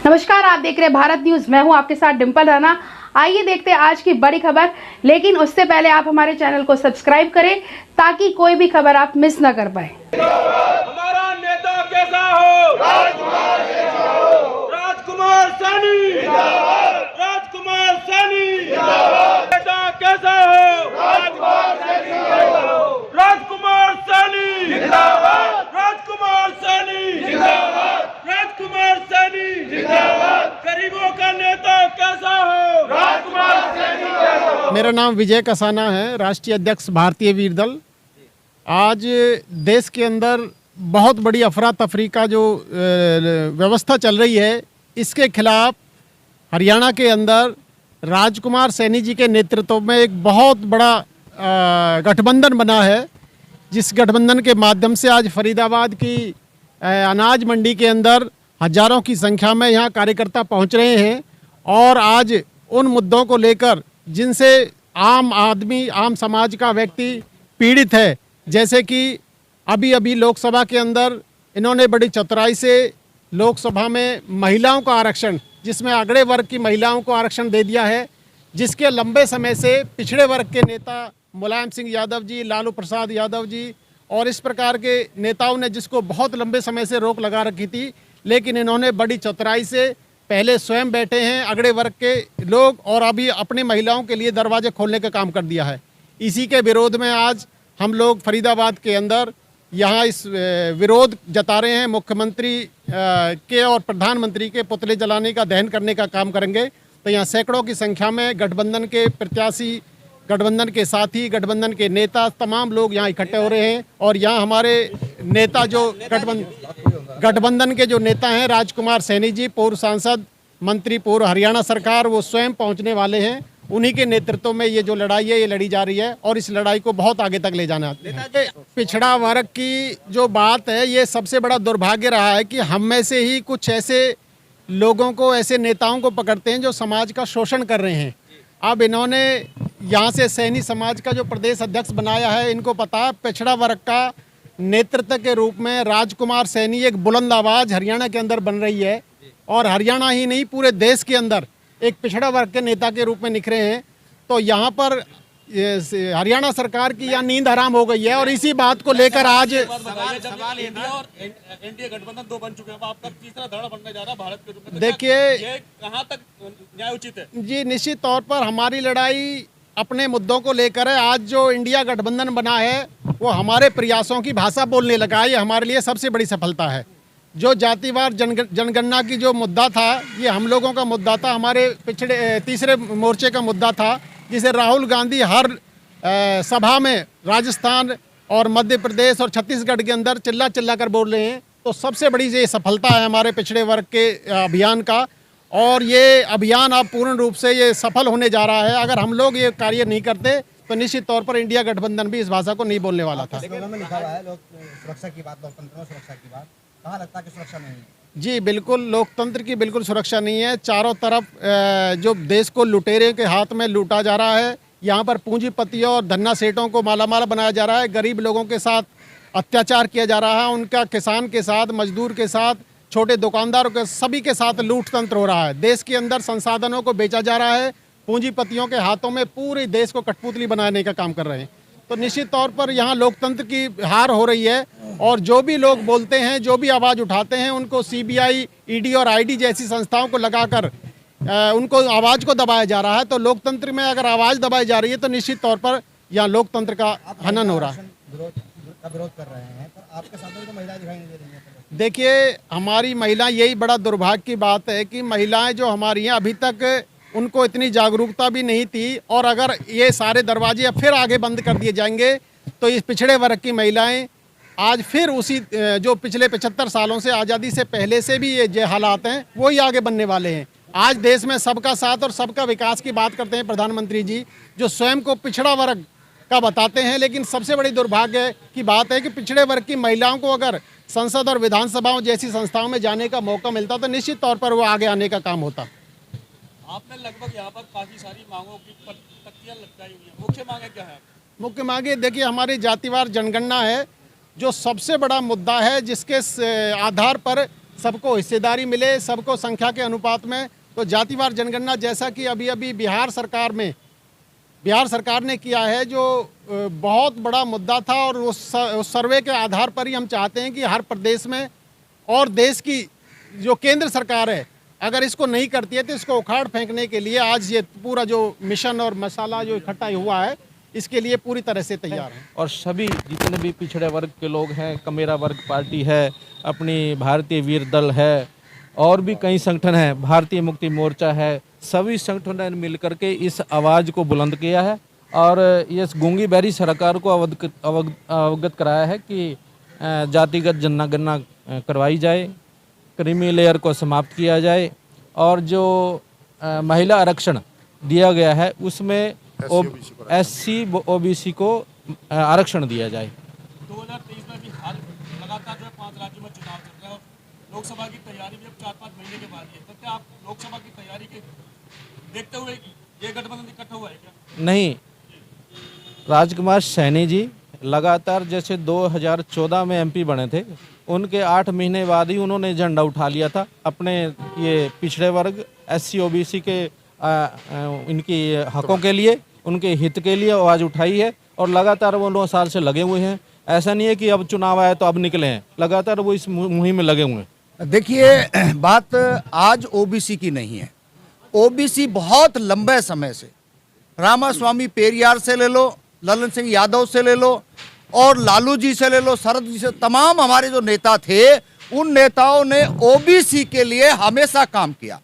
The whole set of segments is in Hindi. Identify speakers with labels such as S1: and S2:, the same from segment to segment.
S1: नमस्कार, आप देख रहे हैं भारत न्यूज। मैं हूं आपके साथ डिम्पल राणा। आइए देखते हैं आज की बड़ी खबर, लेकिन उससे पहले आप हमारे चैनल को सब्सक्राइब करें ताकि कोई भी खबर आप मिस ना कर पाए।
S2: हमारा नेता कैसा हो? राजकुमार सैनी जिंदाबाद। राजकुमार सैनी जिंदाबाद। नेता कैसा हो? राजकुमार सैनी जिंदाबाद। राजकुमार सैनी जिंदाबाद। राजकुमार सैनी जिंदाबाद। गरीबों का नेता कैसा हो? राजकुमार सैनी कैसा हो?
S3: मेरा नाम विजय कसाना है, राष्ट्रीय अध्यक्ष भारतीय वीर दल। आज देश के अंदर बहुत बड़ी अफरा तफरी का जो व्यवस्था चल रही है, इसके खिलाफ हरियाणा के अंदर राजकुमार सैनी जी के नेतृत्व में एक बहुत बड़ा गठबंधन बना है, जिस गठबंधन के माध्यम से आज फरीदाबाद की अनाज मंडी के अंदर हजारों की संख्या में यहाँ कार्यकर्ता पहुँच रहे हैं और आज उन मुद्दों को लेकर जिनसे आम आदमी, आम समाज का व्यक्ति पीड़ित है, जैसे कि अभी लोकसभा के अंदर इन्होंने बड़ी चतुराई से लोकसभा में महिलाओं का आरक्षण, जिसमें अगड़े वर्ग की महिलाओं को आरक्षण दे दिया है, जिसके लंबे समय से पिछड़े वर्ग के नेता मुलायम सिंह यादव जी, लालू प्रसाद यादव जी और इस प्रकार के नेताओं ने जिसको बहुत लंबे समय से रोक लगा रखी थी, लेकिन इन्होंने बड़ी चतुराई से पहले स्वयं बैठे हैं अगड़े वर्ग के लोग और अभी अपने महिलाओं के लिए दरवाजे खोलने का काम कर दिया है। इसी के विरोध में आज हम लोग फरीदाबाद के अंदर यहाँ इस विरोध जता रहे हैं। मुख्यमंत्री के और प्रधानमंत्री के पुतले जलाने का दहन करने का काम करेंगे। तो यहाँ सैकड़ों की संख्या में गठबंधन के प्रत्याशी, गठबंधन के साथी, गठबंधन के नेता, तमाम लोग यहाँ इकट्ठे हो रहे हैं और यहाँ हमारे नेता जो गठबंधन के जो नेता हैं, राजकुमार सैनी जी, पूर्व सांसद, मंत्री, पूर्व हरियाणा सरकार, वो स्वयं पहुँचने वाले हैं। उन्हीं के नेतृत्व में ये जो लड़ाई है, ये लड़ी जा रही है और इस लड़ाई को बहुत आगे तक ले जाना है। पिछड़ा वर्ग की जो बात है, ये सबसे बड़ा दुर्भाग्य रहा है कि हम में से ही कुछ ऐसे लोगों को, ऐसे नेताओं को पकड़ते हैं जो समाज का शोषण कर रहे हैं। अब इन्होंने यहाँ से सैनी समाज का जो प्रदेश अध्यक्ष बनाया है, इनको पता है पिछड़ा वर्ग का नेतृत्व के रूप में राजकुमार सैनी एक बुलंद आवाज़ हरियाणा के अंदर बन रही है और हरियाणा ही नहीं पूरे देश के अंदर एक पिछड़ा वर्ग के नेता के रूप में निखरे हैं। तो यहाँ पर हरियाणा सरकार की यहाँ नींद हराम हो गई है और इसी बात को लेकर आज
S4: सवाल इंडिया और एनडीए गठबंधन दो बन चुके हैं, आपका तीसरा धड़ा बनने जा रहा है भारत के रूप में।
S3: देखिए,
S4: ये कहां तक न्याय उचित है?
S3: जी, निश्चित तौर पर हमारी लड़ाई अपने मुद्दों को लेकर है। आज जो इंडिया गठबंधन बना है, वो हमारे प्रयासों की भाषा बोलने लगा है। ये हमारे लिए सबसे बड़ी सफलता है। जो जातिवार जनगणना की जो मुद्दा था, ये हम लोगों का मुद्दा था, हमारे पिछड़े तीसरे मोर्चे का मुद्दा था, जिसे राहुल गांधी हर सभा में राजस्थान और मध्य प्रदेश और छत्तीसगढ़ के अंदर चिल्ला चिल्ला कर बोल रहे हैं। तो सबसे बड़ी ये सफलता है हमारे पिछड़े वर्ग के अभियान का और ये अभियान अब पूर्ण रूप से ये सफल होने जा रहा है। अगर हम लोग ये कार्य नहीं करते तो निश्चित तौर पर इंडिया गठबंधन भी इस भाषा को नहीं बोलने वाला था।
S5: में लिखा हुआ है लोक सुरक्षा की बात, लोकतंत्र में सुरक्षा की बात, कहाँ लगता है कि सुरक्षा नहीं है?
S3: जी बिल्कुल, लोकतंत्र की बिल्कुल सुरक्षा नहीं है। चारों तरफ जो देश को लुटेरे के हाथ में लूटा जा रहा है, यहाँ पर पूंजीपतियों और धन्ना सेठों को मालामाल बनाया जा रहा है, गरीब लोगों के साथ अत्याचार किया जा रहा है, उनका किसान के साथ, मजदूर के साथ, छोटे दुकानदारों के, सभी के साथ लूट तंत्र हो रहा है। देश के अंदर संसाधनों को बेचा जा रहा है, पूंजीपतियों के हाथों में पूरे देश को कठपुतली बनाने का काम कर रहे हैं। तो निश्चित तौर पर यहाँ लोकतंत्र की हार हो रही है और जो भी लोग बोलते हैं, जो भी आवाज़ उठाते हैं, उनको सीबीआई, ईडी और आईडी जैसी संस्थाओं को लगाकर उनको आवाज़ को दबाया जा रहा है। तो लोकतंत्र में अगर आवाज़ दबाई जा रही है तो निश्चित तौर पर यहाँ लोकतंत्र का हनन हो रहा है।
S5: विरोध कर रहे हैं, पर आपके साथ में तो महिलाएं दिखाई नहीं दे रही हैं।
S3: देखिए, हमारी महिला, यही बड़ा दुर्भाग्य की बात है कि महिलाएं जो हमारी हैं, अभी तक उनको इतनी जागरूकता भी नहीं थी और अगर ये सारे दरवाजे अब फिर आगे बंद कर दिए जाएंगे तो इस पिछड़े वर्ग की महिलाएं आज फिर उसी जो पिछले 75 सालों से, आज़ादी से पहले से भी ये जो हालात हैं, वही आगे बनने वाले हैं। आज देश में सबका साथ और सबका विकास की बात करते हैं प्रधानमंत्री जी, जो स्वयं को पिछड़ा वर्ग का बताते हैं, लेकिन सबसे बड़ी दुर्भाग्य की बात है कि पिछड़े वर्ग की महिलाओं को अगर संसद और विधानसभाओं जैसी संस्थाओं में जाने का मौका मिलता तो निश्चित तौर पर वो आगे आने का काम होता।
S4: आपने लगभग यहाँ पर काफी सारी मांगों की तख्तियां लटकाई हुई हैं, मुख्य मांगे क्या है?
S3: मुख्य मांगे देखिए, हमारी जातिवार जनगणना है जो सबसे बड़ा मुद्दा है, जिसके आधार पर सबको हिस्सेदारी मिले, सबको संख्या के अनुपात में। तो जातिवार जनगणना जैसा कि अभी अभी बिहार सरकार ने किया है, जो बहुत बड़ा मुद्दा था, और उस सर्वे के आधार पर ही हम चाहते हैं कि हर प्रदेश में, और देश की जो केंद्र सरकार है अगर इसको नहीं करती है तो इसको उखाड़ फेंकने के लिए आज ये पूरा जो मिशन और मसाला जो इकट्ठा हुआ है, इसके लिए पूरी तरह से तैयार है।
S6: और सभी जितने भी पिछड़े वर्ग के लोग हैं, कमेरा वर्ग पार्टी है, अपनी भारतीय वीर दल है, और भी कई संगठन हैं, भारतीय मुक्ति मोर्चा है, सभी संगठनों ने मिलकर के इस आवाज़ को बुलंद किया है और ये गूंगी बहरी सरकार को अवगत कराया है कि जातिगत जनगणना करवाई जाए, क्रीमी लेयर को समाप्त किया जाए, और जो महिला आरक्षण दिया गया है उसमें SC OBC को आरक्षण दिया जाए।
S4: 2023 में भी हाल लगातार जो है 5 राज्यों में चुनाव चल रहा है और लोकसभा की तैयारी भी अब 4-5 महीने के बाद है, तो क्या आप लोकसभा की तैयारी के देखते हुए ये गठबंधन इकट्ठा हुआ है क्या?
S6: नहीं, राजकुमार सैनी जी लगातार जैसे 2014 में MP बने थे, उनके 8 महीने बाद ही उन्होंने झंडा उठा लिया था अपने ये पिछड़े वर्ग SC OBC के इनकी हकों के लिए, उनके हित के लिए आवाज़ उठाई है और लगातार वो 9 साल से लगे हुए हैं। ऐसा नहीं है कि अब चुनाव आया तो अब निकले हैं, लगातार वो इस मुहिम में लगे हुए हैं।
S5: देखिए, बात आज OBC की नहीं है। OBC बहुत लंबे समय से, रामास्वामी पेरियार से ले लो, ललन सिंह यादव से ले लो, और लालू जी से ले लो, शरद जी से, तमाम हमारे जो नेता थे, उन नेताओं ने OBC के लिए हमेशा काम किया।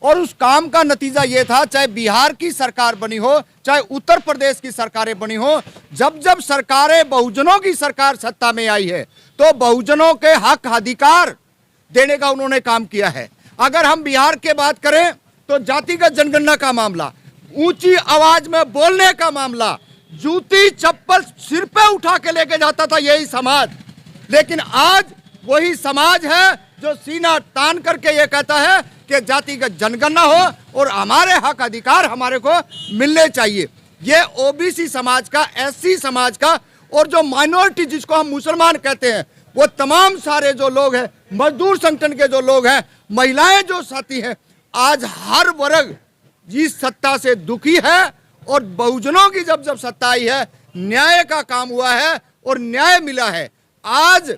S5: और उस काम का नतीजा ये था, चाहे बिहार की सरकार बनी हो, चाहे उत्तर प्रदेश की सरकारें बनी हो, जब जब सरकारें बहुजनों की सरकार सत्ता में आई है तो बहुजनों के हक अधिकार देने का उन्होंने काम किया है। अगर हम बिहार के बात करें तो जातिगत जनगणना का मामला, ऊंची आवाज में बोलने का मामला, जूती चप्पल सिर पे उठा के लेके जाता था यही समाज, लेकिन आज वही समाज है जो सीना तान करके ये कहता है कि जातिगत जनगणना हो और हमारे हक अधिकार हमारे को मिलने चाहिए। ये OBC समाज का, SC समाज का, और जो माइनॉरिटी जिसको हम मुसलमान कहते हैं, वो तमाम सारे जो लोग हैं, मजदूर संगठन के जो लोग हैं, महिलाएं जो साथी हैं, आज हर वर्ग जिस सत्ता से दुखी है। और बहुजनों की जब जब सत्ता आई है, न्याय का काम हुआ है और न्याय मिला है। आज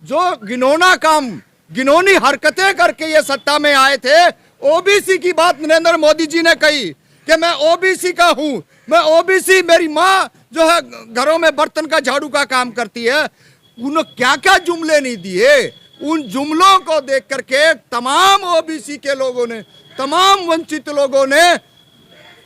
S5: जो घिनौना काम, घिनौनी हरकतें करके ये सत्ता में आए थे, OBC की बात नरेंद्र मोदी जी ने कही कि मैं OBC का हूं, मैं OBC, मेरी माँ जो है घरों में बर्तन का झाड़ू का काम करती है, उन्होंने क्या क्या जुमले नहीं दिए। उन जुमलों को देख करके तमाम OBC के लोगों ने, तमाम वंचित लोगों ने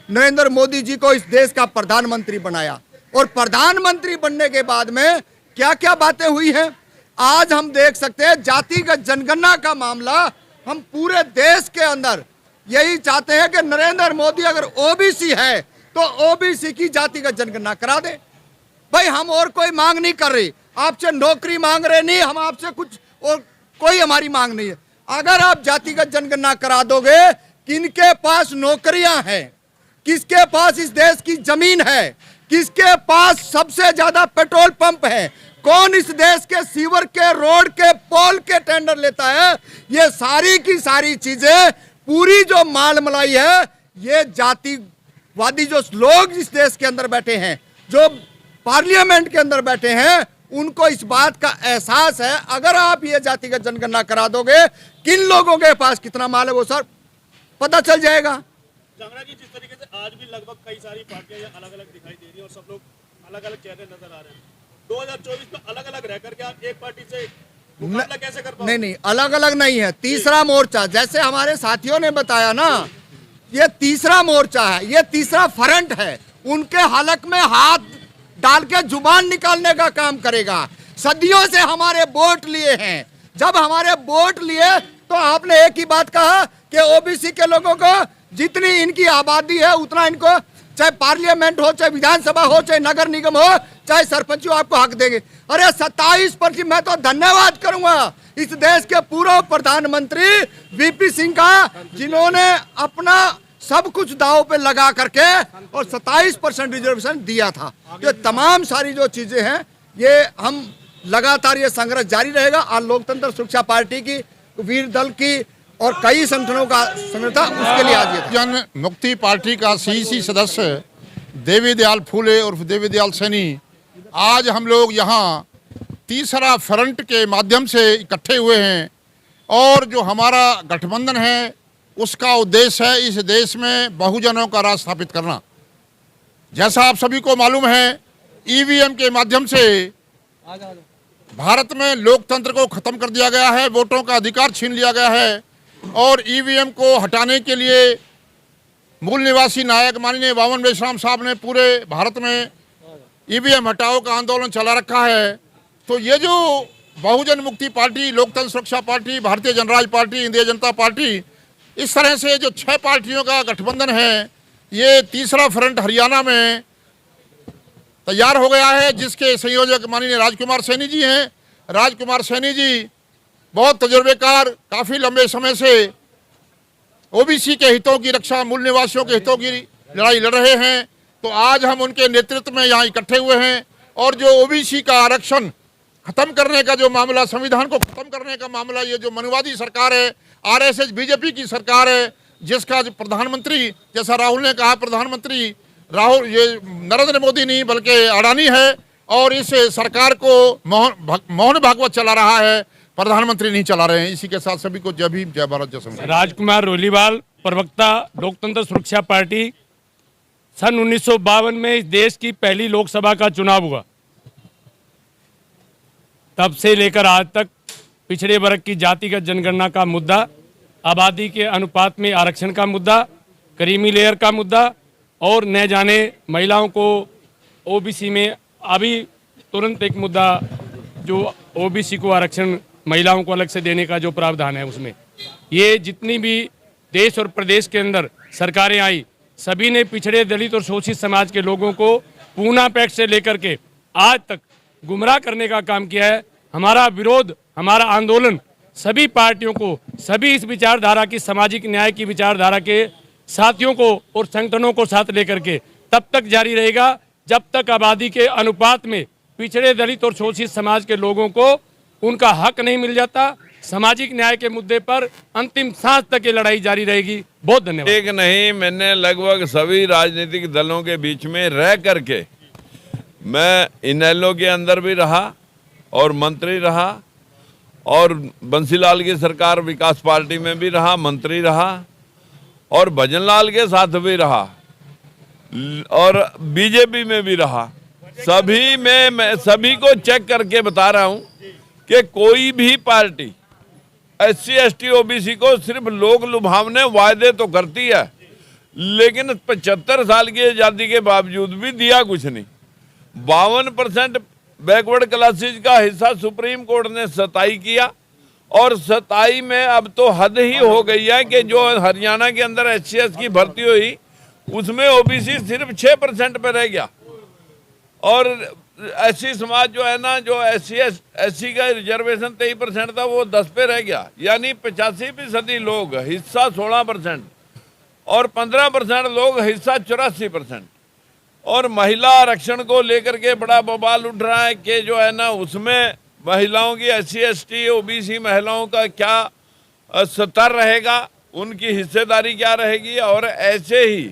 S5: नरेंद्र मोदी जी को इस देश का प्रधानमंत्री बनाया। और प्रधानमंत्री बनने के बाद में क्या क्या बातें हुई हैं आज हम देख सकते हैं। जातिगत जनगणना का मामला, हम पूरे देश के अंदर यही चाहते हैं कि नरेंद्र मोदी अगर OBC है तो OBC की जातिगत जनगणना करा दे। भाई, हम और कोई मांग नहीं कर रहे, आपसे नौकरी मांग रहे नहीं, हम आपसे कुछ और कोई हमारी मांग नहीं है। अगर आप जातिगत जनगणना करा दोगे, किनके पास नौकरियां हैं, किसके पास इस देश की जमीन है, किसके पास सबसे ज्यादा पेट्रोल पंप है, कौन इस देश के सीवर के, रोड के, पोल के टेंडर लेता है, ये सारी की सारी चीजें, पूरी जो माल मलाई है, ये जातिवादी जो लोग इस देश के अंदर बैठे हैं, जो पार्लियामेंट के अंदर बैठे हैं, उनको इस बात का एहसास है। अगर आप ये जातिगत जनगणना करा दोगे, किन लोगों के पास कितना माल है वो सर पता चल जाएगा।
S4: जांगड़ा जी, जिस तरीके से आज भी लगभग कई सारी पार्टियां अलग अलग दिखाई दे रही हैं और सब लोग अलग अलग चेहरे नजर आ रहे हैं, 2024 में अलग अलग रह करके आप एक पार्टी से मुकाबला कैसे कर पाओगे?
S5: नहीं, अलग अलग नहीं है, तीसरा मोर्चा, जैसे हमारे साथियों ने बताया ना, ये तीसरा मोर्चा है, ये तीसरा फ्रंट है। उनके हलक में हाथ डाल के जुबान निकालने का काम करेगा। सदियों से हमारे वोट लिए हैं, जब हमारे वोट लिए तो आपने एक ही बात कहा कि OBC के लोगों को जितनी इनकी आबादी है उतना इनको, चाहे पार्लियामेंट हो, चाहे विधानसभा हो, चाहे नगर निगम हो, चाहे सरपंच हो, आपको हक देंगे। अरे 27%, मैं तो धन्यवाद करूंगा इस देश के पूर्व प्रधानमंत्री VP सिंह का, जिन्होंने अपना सब कुछ दांव पे लगा करके और 27% रिजर्वेशन दिया था। ये तमाम सारी जो चीजें हैं, ये हम लगातार ये संघर्ष जारी रहेगा। और लोकतंत्र सुरक्षा पार्टी की वीर दल की और कई संगठनों का संगठन था, उसके लिए आज ये था।
S7: जन मुक्ति पार्टी का सीईसी सदस्य देवी दयाल फूले उर्फ देवी दयाल सैनी, आज हम लोग यहाँ तीसरा फ्रंट के माध्यम से इकट्ठे हुए हैं और जो हमारा गठबंधन है उसका उद्देश्य है इस देश में बहुजनों का राज स्थापित करना। जैसा आप सभी को मालूम है, ईवीएम के माध्यम से भारत में लोकतंत्र को खत्म कर दिया गया है, वोटों का अधिकार छीन लिया गया है और ईवीएम को हटाने के लिए मूल निवासी नायक माननीय वामन बेशराम साहब ने पूरे भारत में ईवीएम हटाओ का आंदोलन चला रखा है। तो ये जो बहुजन मुक्ति पार्टी, लोकतंत्र सुरक्षा पार्टी, भारतीय जनराज पार्टी, इंडिया जनता पार्टी, इस तरह से जो 6 पार्टियों का गठबंधन है, ये तीसरा फ्रंट हरियाणा में तैयार हो गया है, जिसके संयोजक माननीय राजकुमार सैनी जी हैं। राजकुमार सैनी जी बहुत तजुर्बेकार, काफ़ी लंबे समय से ओबीसी के हितों की रक्षा, मूल निवासियों के हितों की लड़ाई लड़ रहे हैं। तो आज हम उनके नेतृत्व में यहाँ इकट्ठे हुए हैं और जो ओबीसी का आरक्षण खत्म करने का जो मामला, संविधान को खत्म करने का मामला, ये जो मनुवादी सरकार है, आरएसएस बीजेपी की सरकार है, जिसका जो प्रधानमंत्री, जैसा राहुल ने कहा, प्रधानमंत्री ये नरेंद्र मोदी नहीं बल्कि अडानी है और इस सरकार को मोहन भागवत चला रहा है, प्रधानमंत्री नहीं चला रहे हैं। इसी के साथ सभी को जय भीम, जय भारत, जय संविधान।
S8: राजकुमार रोलीवाल, प्रवक्ता लोकतंत्र सुरक्षा पार्टी। सन 1952 में इस देश की पहली लोकसभा का चुनाव हुआ। तब से लेकर आज तक पिछड़े वर्ग की जातिगत जनगणना का मुद्दा, आबादी के अनुपात में आरक्षण का मुद्दा, क्रीमी लेयर का मुद्दा और न जाने महिलाओं को ओबीसी में अभी तुरंत एक मुद्दा जो ओबीसी को आरक्षण महिलाओं को अलग से देने का जो प्रावधान है, उसमें ये जितनी भी देश और प्रदेश के अंदर सरकारें आई, सभी ने पिछड़े, दलित और शोषित समाज के लोगों को पूना पैक्ट से लेकर के आज तक गुमराह करने का काम किया है। हमारा विरोध, हमारा आंदोलन सभी पार्टियों को, सभी इस विचारधारा की, सामाजिक न्याय की विचारधारा के साथियों को और संगठनों को साथ लेकर के तब तक जारी रहेगा जब तक आबादी के अनुपात में पिछड़े, दलित और शोषित समाज के लोगों को उनका हक नहीं मिल जाता। सामाजिक न्याय के मुद्दे पर अंतिम सांस तक ये लड़ाई जारी रहेगी। बहुत धन्यवाद।
S9: एक नहीं, मैंने लगभग सभी राजनीतिक दलों के बीच में रह करके, मैं इनेलो के अंदर भी रहा और मंत्री रहा और बंसीलाल की सरकार विकास पार्टी में भी रहा, मंत्री रहा और भजनलाल के साथ भी रहा और बीजेपी में भी रहा। सभी में मैं सभी को चेक करके बता रहा हूं कि कोई भी पार्टी SC ST OBC को सिर्फ लोक लुभावने वायदे तो करती है, लेकिन 75 साल की आज़ादी के बावजूद भी दिया कुछ नहीं। 52% बैकवर्ड क्लासेज का हिस्सा सुप्रीम कोर्ट ने 27 किया और 27 में अब तो हद ही हो गई है कि जो हरियाणा के अंदर SC की भर्ती हुई उसमें OBC सिर्फ 6% पे रह गया और SC समाज जो है ना, जो SC का रिजर्वेशन 23% था, वो 10 पे रह गया। यानी 85% लोग हिस्सा 16% और 15% लोग हिस्सा 84%। और महिला आरक्षण को लेकर के बड़ा बवाल उठ रहा है कि जो है ना, उसमें महिलाओं की SC ST OBC महिलाओं का क्या स्तर रहेगा, उनकी हिस्सेदारी क्या रहेगी। और ऐसे ही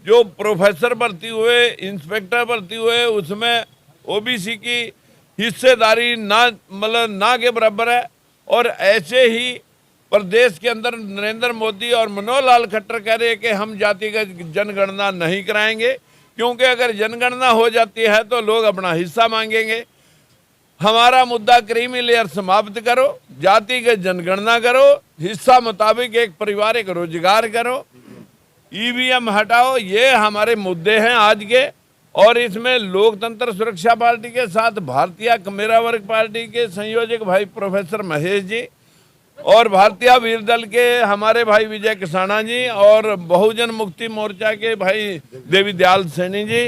S9: जो प्रोफेसर भर्ती हुए, इंस्पेक्टर भर्ती हुए, उसमें OBC की हिस्सेदारी ना के बराबर है। और ऐसे ही प्रदेश के अंदर नरेंद्र मोदी और मनोहर लाल खट्टर कह रहे हैं कि हम जातिगत जनगणना नहीं कराएंगे, क्योंकि अगर जनगणना हो जाती है तो लोग अपना हिस्सा मांगेंगे। हमारा मुद्दा क्रीमी लेयर समाप्त करो, जातिगत जनगणना करो, हिस्सा मुताबिक एक परिवार, एक रोजगार करो, EVM हटाओ। ये हमारे मुद्दे हैं आज के। और इसमें लोकतंत्र सुरक्षा पार्टी के साथ भारतीय कमेरा वर्ग पार्टी के संयोजक भाई प्रोफेसर महेश जी और भारतीय वीर दल के हमारे भाई विजय किसाना जी और बहुजन मुक्ति मोर्चा के भाई देवी दयाल सैनी जी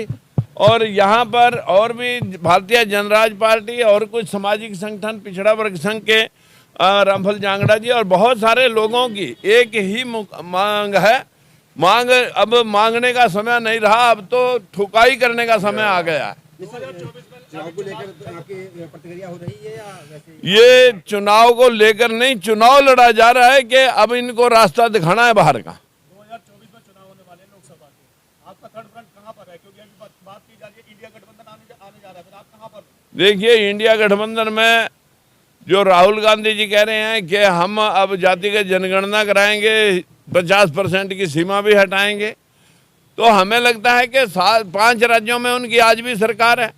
S9: और यहाँ पर और भी भारतीय जनराज पार्टी और कुछ सामाजिक संगठन, पिछड़ा वर्ग संघ के रामफल जांगड़ा जी और बहुत सारे लोगों की एक ही मांग है। मांग अब मांगने का समय नहीं रहा, अब तो ठुकाई करने का समय आ गया है।
S10: चुनाव को लेकर आपकी प्रतिक्रिया हो रही है या वैसे?
S9: ये चुनाव को लेकर नहीं, चुनाव लड़ा जा रहा है कि अब इनको रास्ता दिखाना है बाहर का।
S4: 2024 में चुनाव होने वाले हैं लोकसभा के, आपका थर्ड फ्रंट कहाँ पर है? क्योंकि अभी बात की जा रही है इंडिया गठबंधन आने जा रहा है, फिर आप कहाँ पर?
S9: देखिए, इंडिया गठबंधन में जो राहुल गांधी जी कह रहे हैं कि हम अब जातिगत जनगणना कराएंगे, 50% की सीमा भी हटाएंगे, तो हमें लगता है कि 5 राज्यों में उनकी आज भी सरकार है।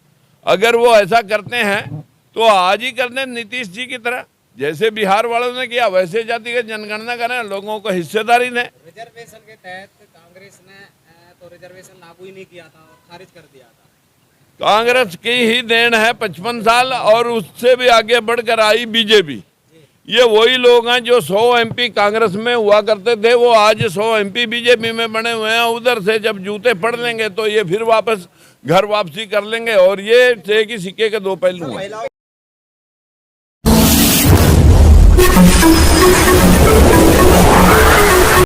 S9: अगर वो ऐसा करते हैं तो आज ही कर दें नीतीश जी की तरह, जैसे बिहार वालों ने किया वैसे जातिगत जनगणना करें, लोगों को हिस्सेदारी दें।
S10: रिजर्वेशन के तहत कांग्रेस ने तो रिजर्वेशन लागू ही नहीं किया था और खारिज कर दिया था।
S9: कांग्रेस की ही देन है 55 साल, और उससे भी आगे बढ़कर आई बीजेपी। ये वही लोग हैं जो 100 MP कांग्रेस में हुआ करते थे, वो आज 100 MP बीजेपी में बने हुए हैं। उधर से जब जूते पड़ लेंगे तो ये फिर वापस घर वापसी कर लेंगे, और ये एक ही सिक्के के 2 पहलू हैं।